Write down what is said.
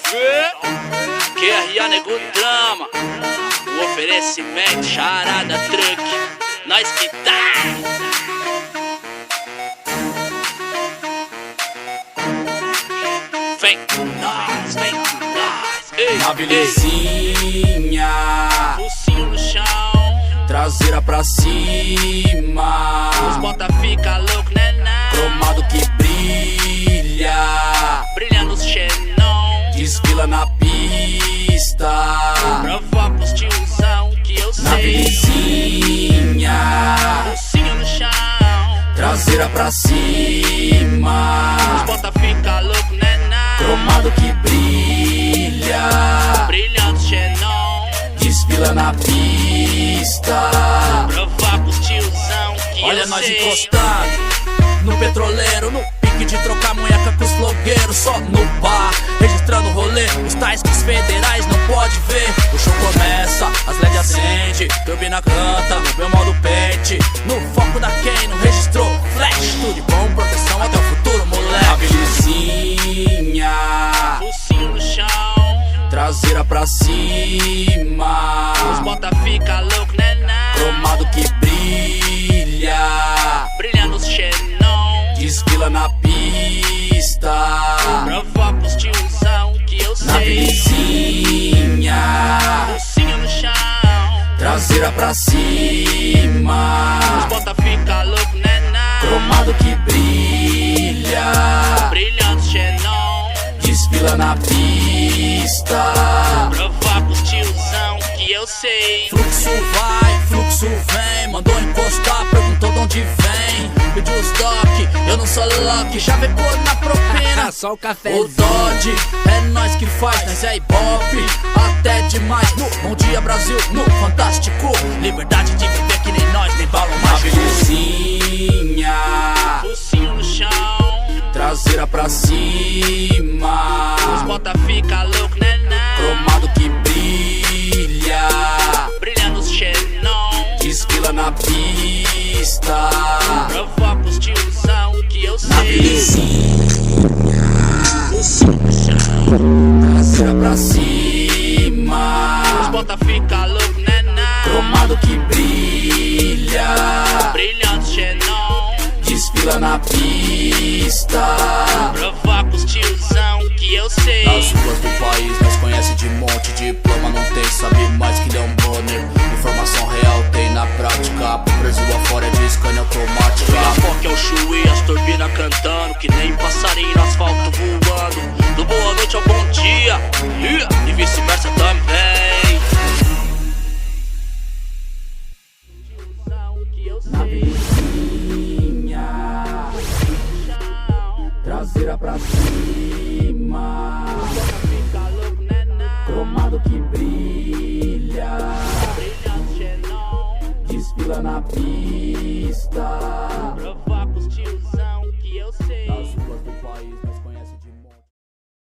Salve! QRA Nego Drama. O oferecimento, charada, truque. Nós que dá! Vem com nós, vem com nós. Ei, na belezinha, focinho no chão, traseira pra cima, os bota fica louco, né não? cromado que brilha, Brilhando os xenon, desfila na pista, provoca os tiozão que eu na sei. belezinha, Focinho no chão, traseira pra cima, os bota fica louco, né não? cromado que brilha, Brilhando os xenon, desfila na pista. provoca os tiozão que Olha eu nós sei. encostado no petroleiro, no pique de trocar munheca com os flogueiros. Só no bar, registrando o rolê, os tais que os federais não pode ver. O show começa, as LED acende, turbina canta, no meu modo pente. No foco da quem não registrou, flash, tudo de bom, proteção até o futuro, moleque. A belezinha, Focinho no chão, traseira pra cima, os bota fica louco, né não? cromado que brilha, Brilhando os xenon, desfila na pista, provoca os tiozão que eu na sei. belezinha, Focinho no chão, traseira pra cima, os bota fica louco, né não? cromado que brilha, Brilhando os xenon, desfila na pista. provoca os tiozão que eu sei. Fluxo vai, fluxo vem, mandou encostar, perguntou de onde vem. Pediu os doc, eu não sou lucky, já vem cor na propina. Só o café. O Dodge, é nós que faz, nós é ibope, até demais. No Bom Dia Brasil, no Fantástico, liberdade de viver que nem nós, nem balão mágico. Na belezinha, Focinho no chão, traseira pra cima, os bota fica louco, né não? cromado que brilha, Brilhando os xenon, desfila na pista. provoca os tiozão que eu Na sei. belezinha, Focinho no chão, traseira pra cima, os bota fica louco, né não? cromado que brilha, Brilhando os xenon, desfila na pista. provoca os tiozão que eu sei. Nas ruas do país nós conhece de monte, diploma não tem, sabe mais que Leon Bonner. Informação real tem na prática, pro Brasil afora é de Scania automática. A foca é o chuí, as turbinas cantando, que nem passarinho no asfalto voando. Do boa noite ao bom dia, e vice-versa também. Na belezinha, traseira pra cima, cromado que brilha, desfila na pista. Provoca os tiozão que eu sei. Nas ruas do país